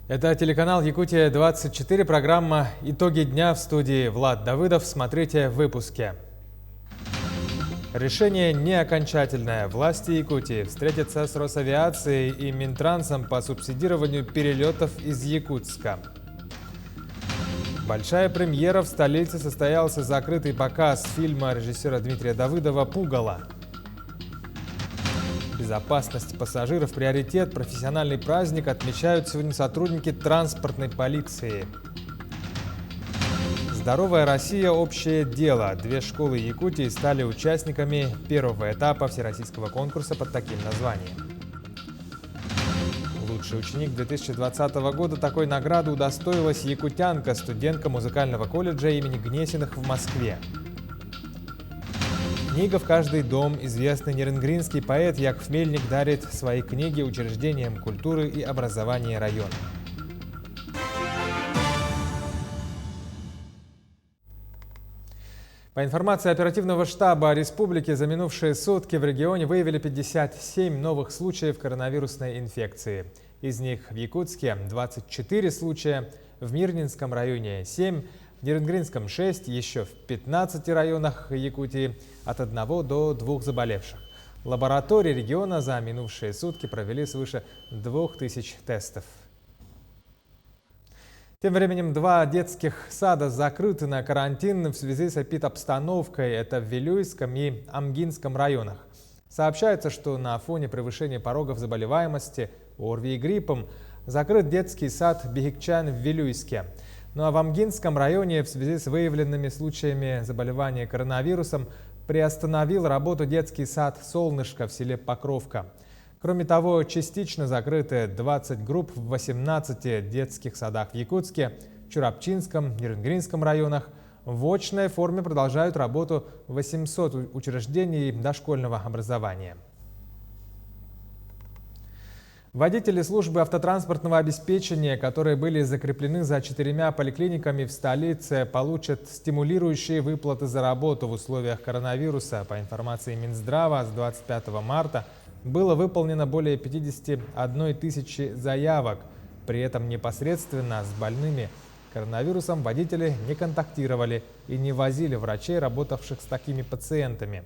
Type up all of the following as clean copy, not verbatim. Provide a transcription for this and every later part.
Это телеканал Якутия-24, программа «Итоги дня», в студии Влад Давыдов. Смотрите в выпуске. Решение не окончательное. Власти Якутии встретятся с Росавиацией и Минтрансом по субсидированию перелетов из Якутска. Большая премьера в столице, состоялся закрытый показ фильма режиссера Дмитрия Давыдова «Пугало». Безопасность пассажиров – приоритет. Профессиональный праздник отмечают сегодня сотрудники транспортной полиции. «Здоровая Россия. Общее дело». Две школы Якутии стали участниками первого этапа всероссийского конкурса под таким названием. Лучший ученик 2020 года такой награды удостоилась якутянка, студентка музыкального колледжа имени Гнесиных в Москве. Книга в каждый дом. Известный нерынгринский поэт Яков Мельник дарит свои книги учреждениям культуры и образования района. По информации оперативного штаба республики, за минувшие сутки в регионе выявили 57 новых случаев коронавирусной инфекции. Из них в Якутске 24 случая, в Мирнинском районе 7, в Нерынгринском 6, еще в 15 районах Якутии от 1 до 2 заболевших. Лаборатории региона за минувшие сутки провели свыше 2000 тестов. Тем временем 2 детских сада закрыты на карантин в связи с эпидобстановкой. Это в Вилюйском и Амгинском районах. Сообщается, что на фоне превышения порогов заболеваемости ОРВИ и гриппом закрыт детский сад Бихикчан в Вилюйске. Ну а в Амгинском районе в связи с выявленными случаями заболевания коронавирусом приостановил работу детский сад «Солнышко» в селе Покровка. Кроме того, частично закрыты 20 групп в 18 детских садах в Якутске, Чурапчинском, Нерынгринском районах. В очной форме продолжают работу 800 учреждений дошкольного образования. Водители службы автотранспортного обеспечения, которые были закреплены за 4 поликлиниками в столице, получат стимулирующие выплаты за работу в условиях коронавируса. По информации Минздрава, с 25 марта было выполнено более 51 тысячи заявок. При этом непосредственно с больными коронавирусом водители не контактировали и не возили врачей, работавших с такими пациентами.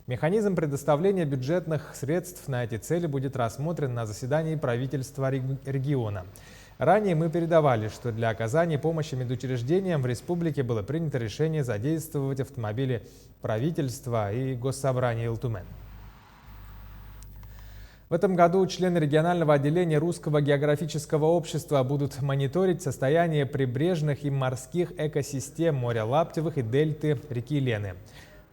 Механизм предоставления бюджетных средств на эти цели будет рассмотрен на заседании правительства региона. Ранее мы передавали, что для оказания помощи медучреждениям в республике было принято решение задействовать автомобили правительства и Госсобрания Илтумен. В этом году члены регионального отделения Русского географического общества будут мониторить состояние прибрежных и морских экосистем моря Лаптевых и дельты реки Лены.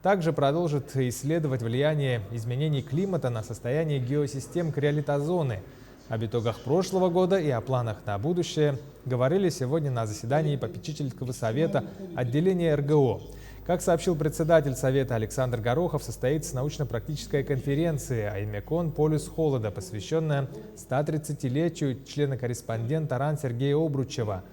Также продолжит исследовать влияние изменений климата на состояние геосистем криолитозоны. Об итогах прошлого года и о планах на будущее говорили сегодня на заседании попечительского совета отделения РГО. Как сообщил председатель совета Александр Горохов, состоится научно-практическая конференция «Аймекон. Полюс холода», посвященная 130-летию члена-корреспондента РАН Сергея Обручева.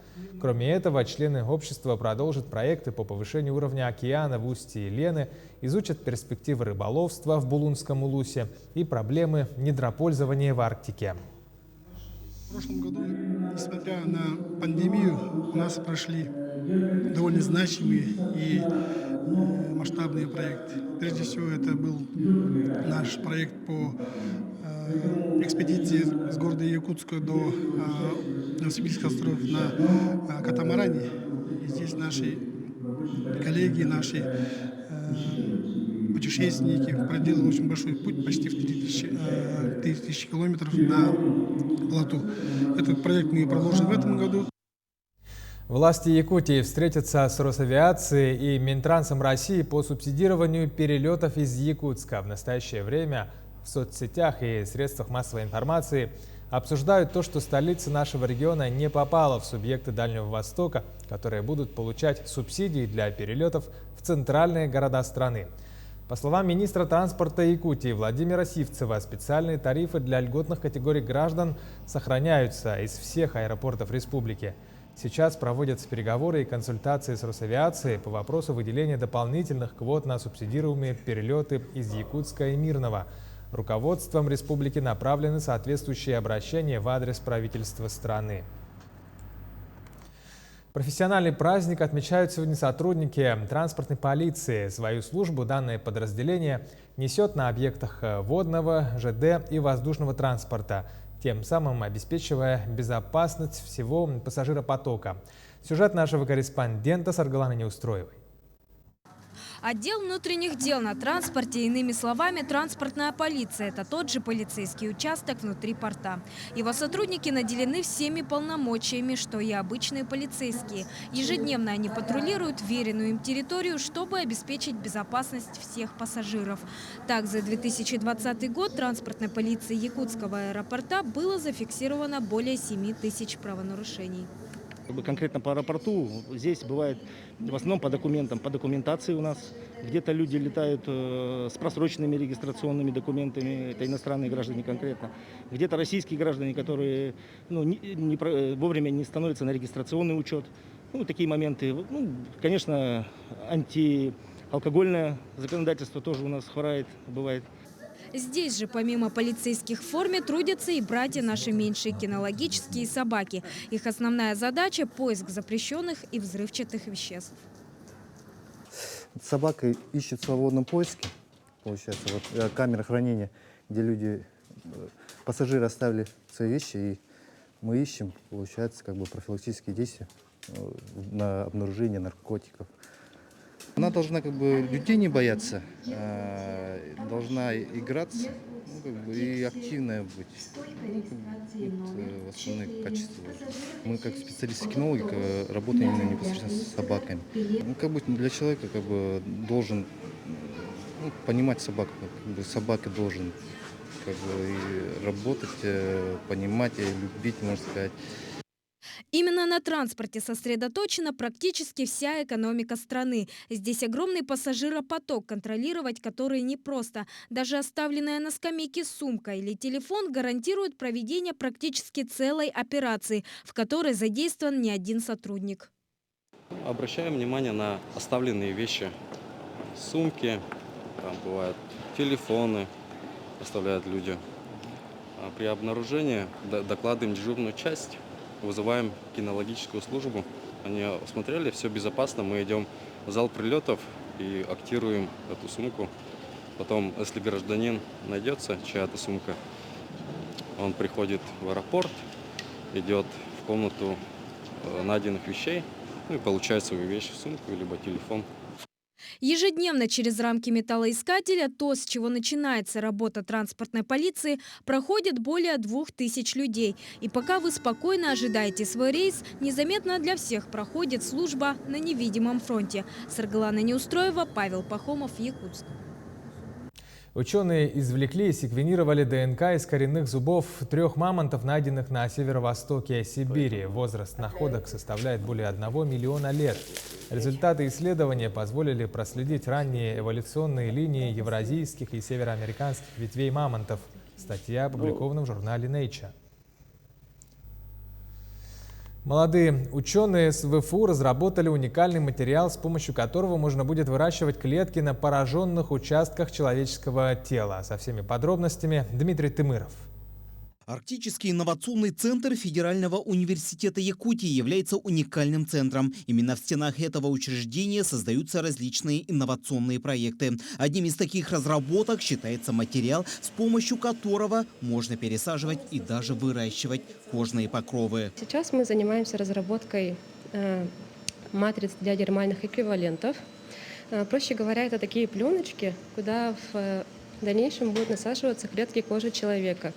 Кроме этого, члены общества продолжат проекты по повышению уровня океана в устье Лены, изучат перспективы рыболовства в Булунском улусе и проблемы недропользования в Арктике. В прошлом году, несмотря на пандемию, у нас прошли довольно значимые и масштабные проекты. Прежде всего, это был наш проект по экспедиции с города Якутска до Новосибирских островов на катамаране. И здесь наши коллеги, наши путешественники проделали очень большой путь, почти в 3000 километров на плоту. Этот проект мы продолжим в этом году. Власти Якутии встретятся с Росавиацией и Минтрансом России по субсидированию перелетов из Якутска. В настоящее время в соцсетях и средствах массовой информации обсуждают то, что столица нашего региона не попала в субъекты Дальнего Востока, которые будут получать субсидии для перелетов в центральные города страны. По словам министра транспорта Якутии Владимира Сивцева, специальные тарифы для льготных категорий граждан сохраняются из всех аэропортов республики. Сейчас проводятся переговоры и консультации с Росавиацией по вопросу выделения дополнительных квот на субсидируемые перелеты из Якутска и Мирного. Руководством республики направлены соответствующие обращения в адрес правительства страны. Профессиональный праздник отмечают сегодня сотрудники транспортной полиции. Свою службу данное подразделение несет на объектах водного, ЖД и воздушного транспорта, тем самым обеспечивая безопасность всего пассажиропотока. Сюжет нашего корреспондента Саргаланы Неустроевой. Отдел внутренних дел на транспорте, иными словами, транспортная полиция – это тот же полицейский участок внутри порта. Его сотрудники наделены всеми полномочиями, что и обычные полицейские. Ежедневно они патрулируют веренную им территорию, чтобы обеспечить безопасность всех пассажиров. Так, за 2020 год транспортной полиции Якутского аэропорта было зафиксировано более 7 тысяч правонарушений. Конкретно по аэропорту здесь бывает в основном по документам, по документации у нас. Где-то люди летают с просроченными регистрационными документами, это иностранные граждане конкретно. Где-то российские граждане, которые вовремя не становятся на регистрационный учет. Такие моменты. Конечно, антиалкогольное законодательство тоже у нас хворает, бывает. Здесь же, помимо полицейских в форме, трудятся и братья наши меньшие кинологические собаки. Их основная задача – поиск запрещенных и взрывчатых веществ. Собака ищет в свободном поиске, получается, вот камера хранения, где люди, пассажиры оставили свои вещи, и мы ищем, получается, профилактические действия на обнаружение наркотиков. Она должна людей не бояться, должна играться, и активная быть. Это основные качества. Мы как специалисты-кинологи работаем именно непосредственно с собаками. Для человека должен понимать собаку, собака должен и работать, понимать, и любить, можно сказать. Именно на транспорте сосредоточена практически вся экономика страны. Здесь огромный пассажиропоток, контролировать который непросто. Даже оставленная на скамейке сумка или телефон гарантируют проведение практически целой операции, в которой задействован не один сотрудник. Обращаем внимание на оставленные вещи. Сумки, там бывают телефоны, оставляют люди. При обнаружении докладываем дежурную часть. Вызываем кинологическую службу. Они осмотрели, все безопасно. Мы идем в зал прилетов и актируем эту сумку. Потом, если гражданин найдется, чья-то сумка, он приходит в аэропорт, идет в комнату найденных вещей и получает свою вещь, сумку либо телефон. Ежедневно через рамки металлоискателя, то, с чего начинается работа транспортной полиции, проходит более 2000 людей. И пока вы спокойно ожидаете свой рейс, незаметно для всех проходит служба на невидимом фронте. Саргалана Неустроева, Павел Пахомов, Якутск. Ученые извлекли и секвенировали ДНК из коренных зубов 3 мамонтов, найденных на северо-востоке Сибири. Возраст находок составляет более 1 миллиона лет. Результаты исследования позволили проследить ранние эволюционные линии евразийских и североамериканских ветвей мамонтов. Статья опубликована в журнале Nature. Молодые ученые с ВФУ разработали уникальный материал, с помощью которого можно будет выращивать клетки на пораженных участках человеческого тела. Со всеми подробностями Дмитрий Тымыров. Арктический инновационный центр Федерального университета Якутии является уникальным центром. Именно в стенах этого учреждения создаются различные инновационные проекты. Одним из таких разработок считается материал, с помощью которого можно пересаживать и даже выращивать кожные покровы. Сейчас мы занимаемся разработкой матриц для дермальных эквивалентов. Проще говоря, это такие пленочки, куда в дальнейшем будут насаживаться клетки кожи человека.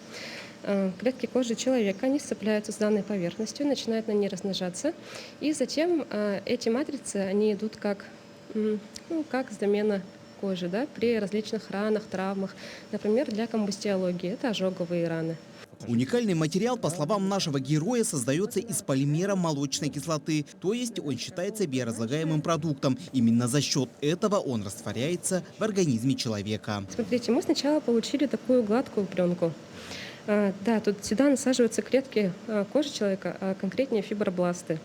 Клетки кожи человека, они сцепляются с данной поверхностью, начинают на ней размножаться. И затем эти матрицы, они идут как замена кожи, при различных ранах, травмах. Например, для комбустиологии – это ожоговые раны. Уникальный материал, по словам нашего героя, создается из полимера молочной кислоты, то есть он считается биоразлагаемым продуктом. Именно за счет этого он растворяется в организме человека. Смотрите, мы сначала получили такую гладкую пленку. Тут сюда насаживаются клетки кожи человека, а конкретнее фибробласты.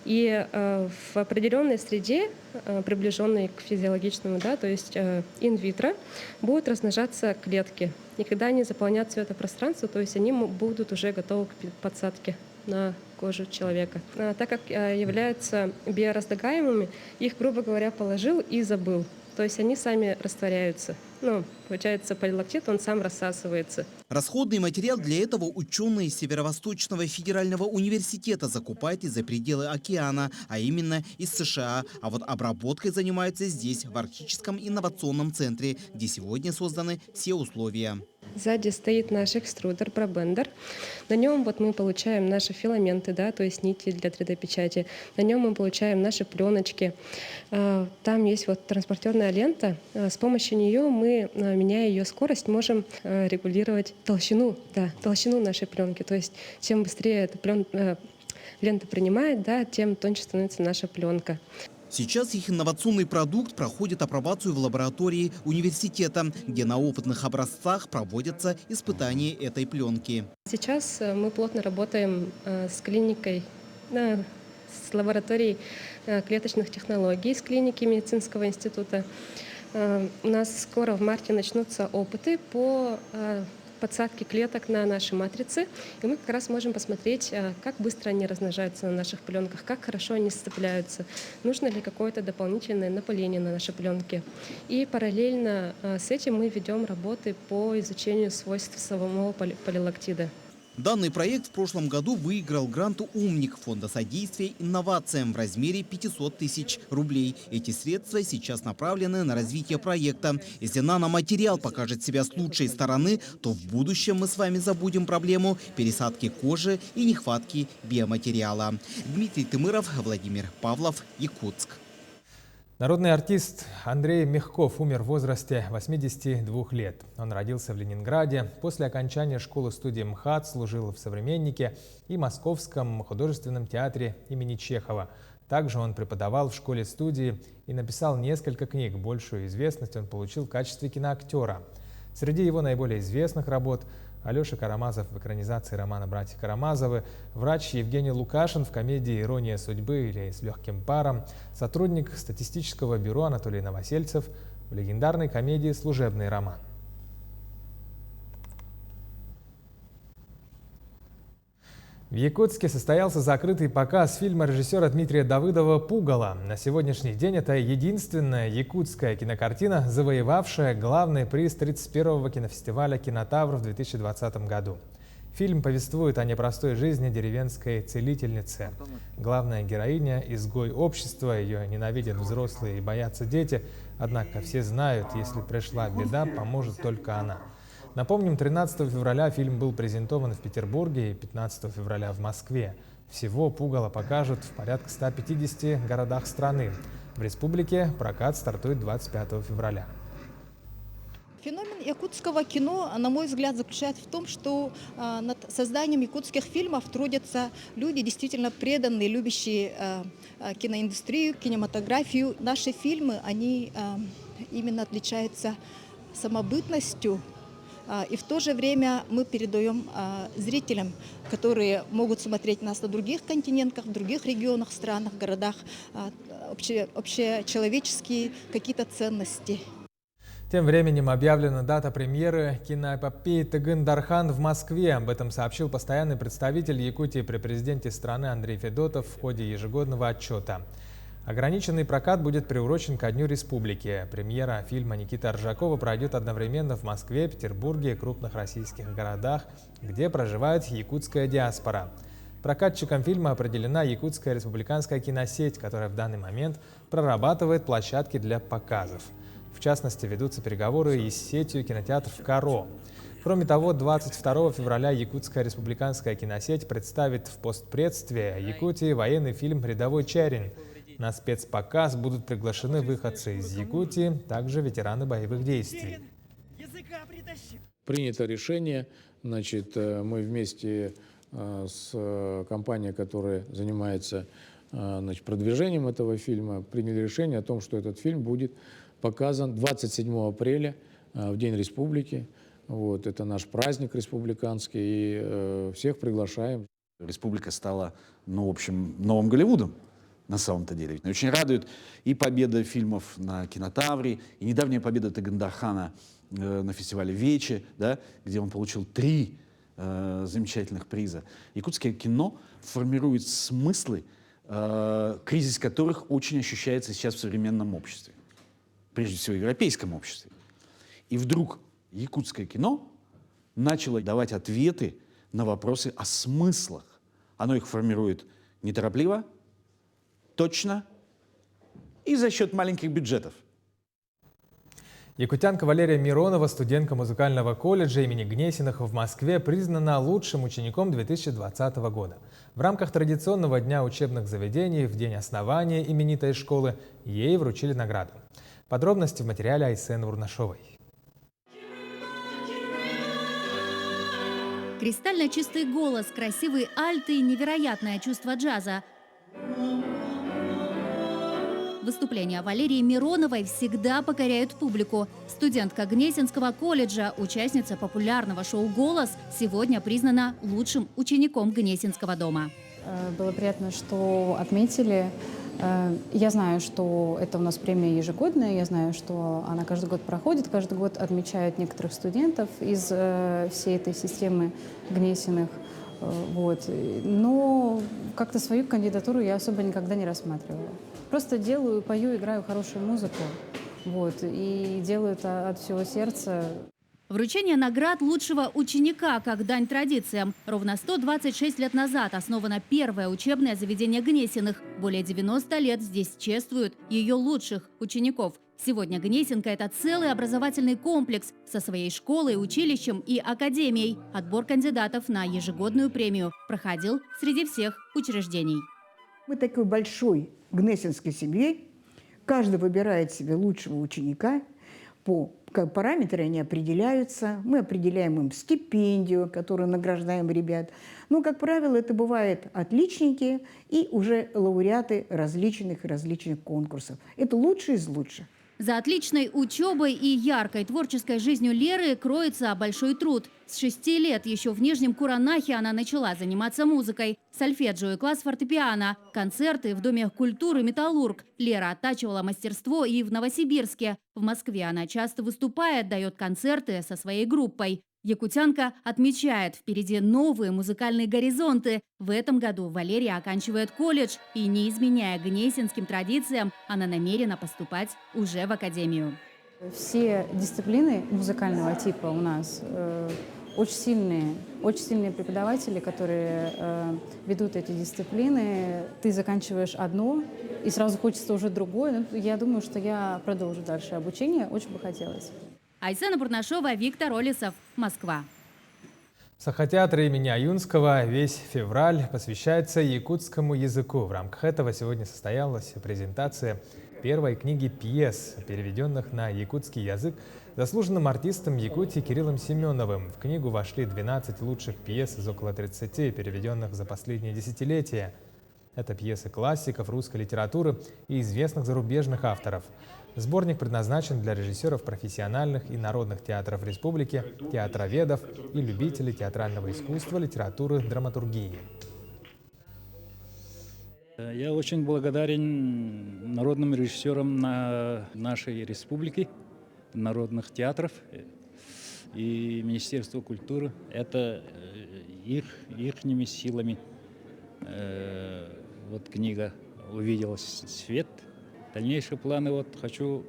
И в определенной среде, приближенной к физиологичному, то есть инвитро, будут размножаться клетки. И когда они заполнят все это пространство, то есть они будут уже готовы к подсадке на кожу человека. Так как являются биоразлагаемыми, их, грубо говоря, положил и забыл. То есть они сами растворяются. Ну, получается, полилактит, он сам рассасывается. Расходный материал для этого ученые Северо-Восточного федерального университета закупают из-за пределы океана, а именно из США. А вот обработкой занимаются здесь, в Арктическом инновационном центре, где сегодня созданы все условия. Сзади стоит наш экструдер ProBender. На нем вот мы получаем наши филаменты, да, то есть нити для 3D-печати. На нем мы получаем наши пленочки. Там есть вот транспортерная лента. С помощью нее мы, меняя ее скорость, можем регулировать толщину нашей пленки. То есть чем быстрее эта лента принимает, да, тем тоньше становится наша пленка. Сейчас их инновационный продукт проходит апробацию в лаборатории университета, где на опытных образцах проводятся испытания этой пленки. Сейчас мы плотно работаем с клиникой, с лабораторией клеточных технологий, с клиники медицинского института. У нас скоро в марте начнутся опыты по подсадке клеток на наши матрицы, и мы как раз можем посмотреть, как быстро они размножаются на наших пленках, как хорошо они сцепляются, нужно ли какое-то дополнительное напыление на нашей пленке. И параллельно с этим мы ведем работы по изучению свойств самого полилактида. Данный проект в прошлом году выиграл грант «Умник» Фонда содействия инновациям в размере 500 тысяч рублей. Эти средства сейчас направлены на развитие проекта. Если наноматериал покажет себя с лучшей стороны, то в будущем мы с вами забудем проблему пересадки кожи и нехватки биоматериала. Дмитрий Тымыров, Владимир Павлов, Якутск. Народный артист Андрей Мягков умер в возрасте 82 лет. Он родился в Ленинграде. После окончания школы-студии МХАТ служил в «Современнике» и Московском художественном театре имени Чехова. Также он преподавал в школе-студии и написал несколько книг. Большую известность он получил в качестве киноактера. Среди его наиболее известных работ – Алеша Карамазов в экранизации романа «Братья Карамазовы», врач Евгений Лукашин в комедии «Ирония судьбы» или «С легким паром», сотрудник статистического бюро Анатолий Новосельцев в легендарной комедии «Служебный роман». В Якутске состоялся закрытый показ фильма режиссера Дмитрия Давыдова «Пугало». На сегодняшний день это единственная якутская кинокартина, завоевавшая главный приз 31-го кинофестиваля «Кинотавр» в 2020 году. Фильм повествует о непростой жизни деревенской целительницы. Главная героиня – изгой общества, ее ненавидят взрослые и боятся дети. Однако все знают, если пришла беда, поможет только она. Напомним, 13 февраля фильм был презентован в Петербурге и 15 февраля в Москве. Всего «Пугало» покажут в порядка 150 городах страны. В республике прокат стартует 25 февраля. Феномен якутского кино, на мой взгляд, заключается в том, что над созданием якутских фильмов трудятся люди, действительно преданные, любящие киноиндустрию, кинематографию. Наши фильмы, они именно отличаются самобытностью, и в то же время мы передаем зрителям, которые могут смотреть нас на других континентах, в других регионах, странах, городах, общечеловеческие какие-то ценности. Тем временем объявлена дата премьеры киноэпопеи «Тыгын-Дархан» в Москве. Об этом сообщил постоянный представитель Якутии при президенте страны Андрей Федотов в ходе ежегодного отчета. Ограниченный прокат будет приурочен ко Дню Республики. Премьера фильма Никиты Аржакова пройдет одновременно в Москве, Петербурге и крупных российских городах, где проживает якутская диаспора. Прокатчиком фильма определена Якутская республиканская киносеть, которая в данный момент прорабатывает площадки для показов. В частности, ведутся переговоры и с сетью кинотеатров «Каро». Кроме того, 22 февраля Якутская республиканская киносеть представит в постпредстве Якутии военный фильм «Рядовой Чарин». На спецпоказ будут приглашены выходцы из Якутии, также ветераны боевых действий. Принято решение, значит, мы вместе с компанией, которая занимается, значит, продвижением этого фильма, приняли решение о том, что этот фильм будет показан 27 апреля в День Республики. Вот, это наш праздник республиканский, и всех приглашаем. Республика стала, ну, в общем, новым Голливудом. На самом-то деле. Меня очень радует и победа фильмов на Кинотавре, и недавняя победа Тыгын-Дархана на фестивале Вече, да, где он получил 3 замечательных приза. Якутское кино формирует смыслы, кризис которых очень ощущается сейчас в современном обществе, прежде всего в европейском обществе. И вдруг якутское кино начало давать ответы на вопросы о смыслах. Оно их формирует неторопливо, точно и за счет маленьких бюджетов. Якутянка Валерия Миронова, студентка музыкального колледжа имени Гнесиных в Москве, признана лучшим учеником 2020 года. В рамках традиционного дня учебных заведений в день основания именитой школы ей вручили награду. Подробности в материале Айсены Урнашовой. Кристально чистый голос, красивые альты и невероятное чувство джаза. Выступления Валерии Мироновой всегда покоряют публику. Студентка Гнесинского колледжа, участница популярного шоу «Голос», сегодня признана лучшим учеником Гнесинского дома. Было приятно, что отметили. Я знаю, что это у нас премия ежегодная, я знаю, что она каждый год проходит, каждый год отмечают некоторых студентов из всей этой системы Гнесиных. Вот. Но как-то свою кандидатуру я особо никогда не рассматривала. Просто делаю, пою, играю хорошую музыку. Вот. И делаю это от всего сердца. Вручение наград лучшего ученика как дань традициям. Ровно 126 лет назад основано первое учебное заведение Гнесиных. Более 90 лет здесь чествуют ее лучших учеников. Сегодня Гнесинка – это целый образовательный комплекс со своей школой, училищем и академией. Отбор кандидатов на ежегодную премию проходил среди всех учреждений. Мы такой большой гнесинской семьей. Каждый выбирает себе лучшего ученика. Параметры они определяются. Мы определяем им стипендию, которую награждаем ребят. Но, как правило, это бывают отличники и уже лауреаты различных конкурсов. Это лучшие из лучших. За отличной учебой и яркой творческой жизнью Леры кроется большой труд. С 6 лет еще в Нижнем Куранахе она начала заниматься музыкой. Сольфеджио и класс фортепиано, концерты в Доме культуры «Металлург». Лера оттачивала мастерство и в Новосибирске. В Москве она часто выступает, дает концерты со своей группой. Якутянка отмечает, впереди новые музыкальные горизонты. В этом году Валерия оканчивает колледж и, не изменяя гнесинским традициям, она намерена поступать уже в академию. Все дисциплины музыкального типа у нас очень сильные преподаватели, которые ведут эти дисциплины. Ты заканчиваешь одно, и сразу хочется уже другое. Я думаю, что я продолжу дальше обучение. Очень бы хотелось. Айсена Бурнашова, Виктор Олесов, Москва. В Сахатеатре имени Аюнского весь февраль посвящается якутскому языку. В рамках этого сегодня состоялась презентация первой книги пьес, переведенных на якутский язык, заслуженным артистом Якутии Кириллом Семеновым. В книгу вошли 12 лучших пьес из около 30, переведенных за последние десятилетия. Это пьесы классиков русской литературы и известных зарубежных авторов. Сборник предназначен для режиссеров профессиональных и народных театров республики, театроведов и любителей театрального искусства, литературы, драматургии. Я очень благодарен народным режиссерам нашей республики, народных театров и Министерству культуры. Это ихними силами вот книга увидела свет. Дальнейшие планы, хочу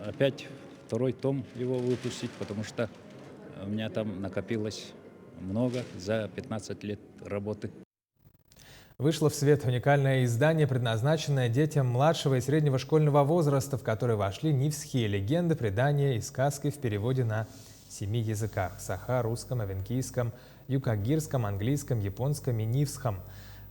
опять второй том его выпустить, потому что у меня там накопилось много за 15 лет работы. Вышло в свет уникальное издание, предназначенное детям младшего и среднего школьного возраста, в которое вошли нивские легенды, предания и сказки в переводе на 7 языках – саха, русском, авенкийском, юкагирском, английском, японском и нивском.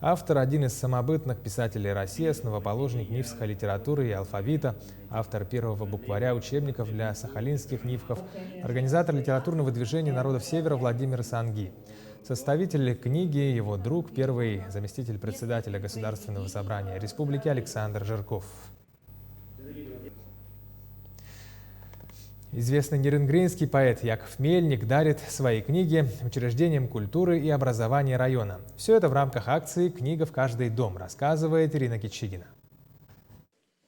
Автор – один из самобытных писателей России, основоположник нивской литературы и алфавита, автор первого букваря учебников для сахалинских нивхов, организатор литературного движения народов Севера Владимир Санги. Составитель книги – его друг, первый заместитель председателя Государственного собрания Республики Александр Жирков. Известный нерынгринский поэт Яков Мельник дарит свои книги учреждениям культуры и образования района. Все это в рамках акции «Книга в каждый дом», рассказывает Ирина Кичигина.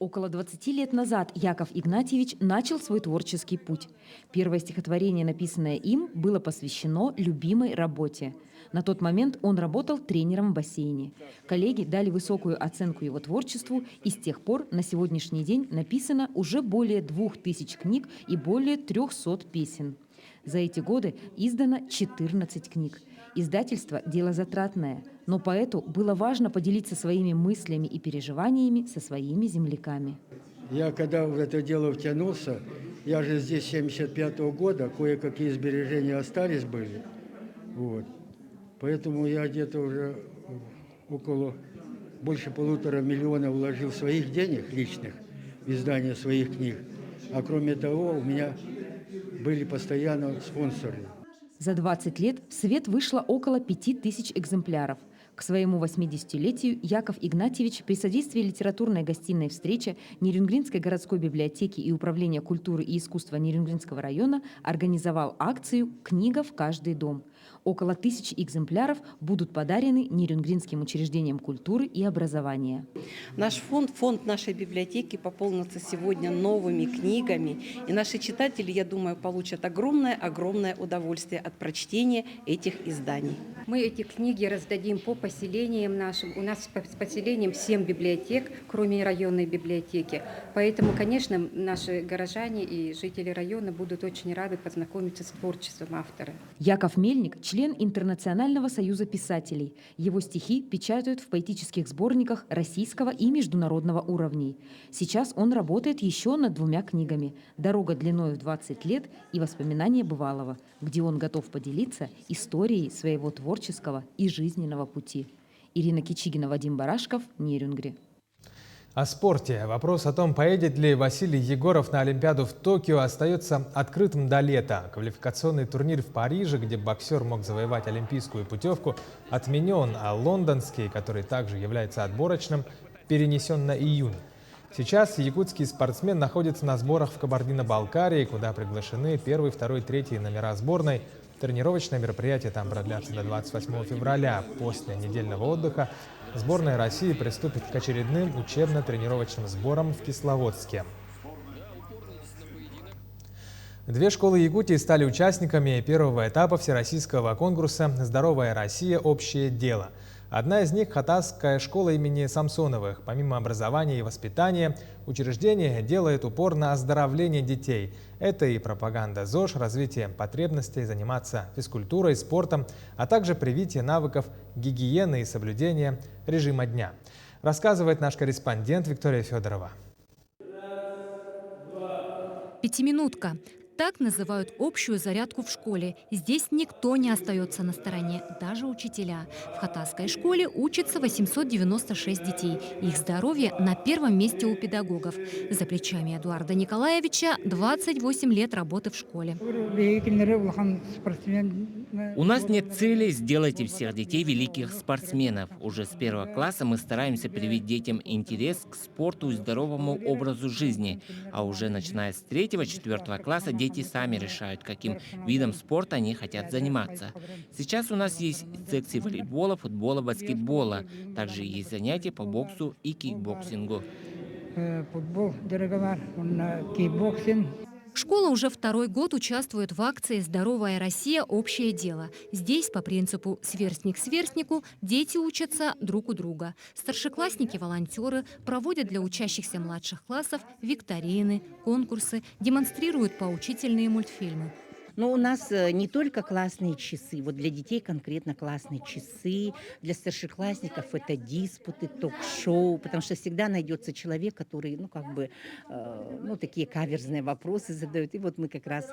Около 20 лет назад Яков Игнатьевич начал свой творческий путь. Первое стихотворение, написанное им, было посвящено любимой работе. На тот момент он работал тренером в бассейне. Коллеги дали высокую оценку его творчеству, и с тех пор на сегодняшний день написано уже более 2000 книг и более 300 песен. За эти годы издано 14 книг. Издательство – дело затратное, но поэту было важно поделиться своими мыслями и переживаниями со своими земляками. Я когда в это дело втянулся, я же здесь 75-го года, кое-какие сбережения остались были. Вот. Поэтому я где-то уже больше 1,5 миллиона вложил своих денег личных в издание своих книг. А кроме того, у меня были постоянно спонсоры. За 20 лет в свет вышло около 5000 экземпляров. К своему 80-летию Яков Игнатьевич при содействии литературной гостиной «Встреча» Нерюнгринской городской библиотеки и Управления культуры и искусства Нерюнгринского района организовал акцию «Книга в каждый дом». Около 1000 экземпляров будут подарены Нерюнгринским учреждениям культуры и образования. Наш фонд нашей библиотеки пополнится сегодня новыми книгами. И наши читатели, я думаю, получат огромное удовольствие от прочтения этих изданий. Мы эти книги раздадим по поселениям нашим. У нас по поселениям 7 библиотек, кроме районной библиотеки. Поэтому, конечно, наши горожане и жители района будут очень рады познакомиться с творчеством автора. Яков Мельник – член Интернационального союза писателей. Его стихи печатают в поэтических сборниках российского и международного уровней. Сейчас он работает еще над 2 книгами «Дорога длиною в 20 лет» и «Воспоминания бывалого», где он готов поделиться историей своего творческого и жизненного пути. Ирина Кичигина, Вадим Барашков, Нерюнгри. О спорте. Вопрос о том, поедет ли Василий Егоров на Олимпиаду в Токио, остается открытым до лета. Квалификационный турнир в Париже, где боксер мог завоевать олимпийскую путевку, отменен, а лондонский, который также является отборочным, перенесен на июнь. Сейчас якутский спортсмен находится на сборах в Кабардино-Балкарии, куда приглашены 1, 2, 3 номера сборной. Тренировочное мероприятие там продлятся до 28 февраля. После недельного отдыха сборная России приступит к очередным учебно-тренировочным сборам в Кисловодске. 2 школы Якутии стали участниками первого этапа всероссийского конкурса «Здоровая Россия. Общее дело». Одна из них – Хатасская школа имени Самсоновых. Помимо образования и воспитания, учреждение делает упор на оздоровление детей. Это и пропаганда ЗОЖ, развитие потребностей заниматься физкультурой, спортом, а также привитие навыков гигиены и соблюдения режима дня. Рассказывает наш корреспондент Виктория Федорова. Пятиминутка. Так называют общую зарядку в школе. Здесь никто не остается на стороне, даже учителя. В Хатасской школе учатся 896 детей. Их здоровье на 1-м месте у педагогов. За плечами Эдуарда Николаевича 28 лет работы в школе. У нас нет цели сделать из всех детей великих спортсменов. Уже с 1 класса мы стараемся привить детям интерес к спорту и здоровому образу жизни. А уже начиная с 3-4 класса дети сами решают, каким видом спорта они хотят заниматься. Сейчас у нас есть секции волейбола, футбола, баскетбола. Также есть занятия по боксу и кикбоксингу. Школа уже 2-й год участвует в акции «Здоровая Россия. Общее дело». Здесь по принципу «сверстник сверстнику» дети учатся друг у друга. Старшеклассники-волонтеры проводят для учащихся младших классов викторины, конкурсы, демонстрируют поучительные мультфильмы. Но у нас не только классные часы, вот для детей конкретно классные часы, для старшеклассников это диспуты, ток-шоу, потому что всегда найдется человек, который, такие каверзные вопросы задает. И вот мы как раз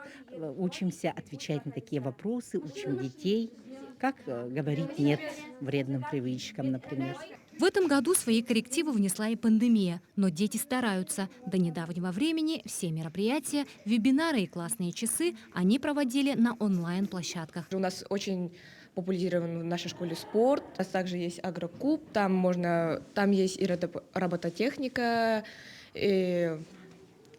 учимся отвечать на такие вопросы, учим детей, как говорить «нет» вредным привычкам, например. В этом году свои коррективы внесла и пандемия, но дети стараются. До недавнего времени все мероприятия, вебинары и классные часы они проводили на онлайн-площадках. У нас очень популяризирован в нашей школе спорт, а также есть агроклуб, там есть и робототехника, и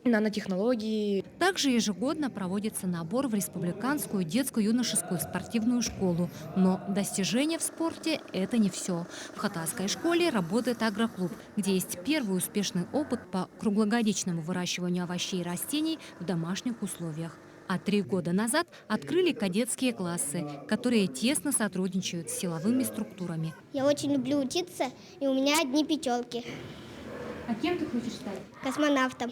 нанотехнологии. Также ежегодно проводится набор в республиканскую детскую юношескую спортивную школу. Но достижения в спорте – это не все. В Хатасской школе работает агроклуб, где есть первый успешный опыт по круглогодичному выращиванию овощей и растений в домашних условиях. А 3 года назад открыли кадетские классы, которые тесно сотрудничают с силовыми структурами. Я очень люблю учиться, и у меня одни пятерки. А кем ты хочешь стать? Космонавтом.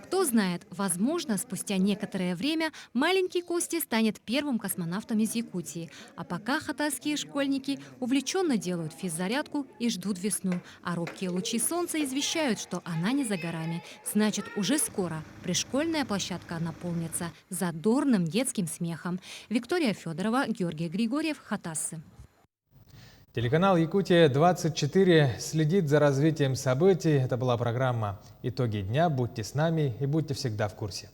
Кто знает, возможно, спустя некоторое время маленький Костя станет первым космонавтом из Якутии. А пока хатасские школьники увлеченно делают физзарядку и ждут весну. А робкие лучи солнца извещают, что она не за горами. Значит, уже скоро пришкольная площадка наполнится задорным детским смехом. Виктория Федорова, Георгий Григорьев, Хатассы. Телеканал «Якутия-24» следит за развитием событий. Это была программа «Итоги дня». Будьте с нами и будьте всегда в курсе.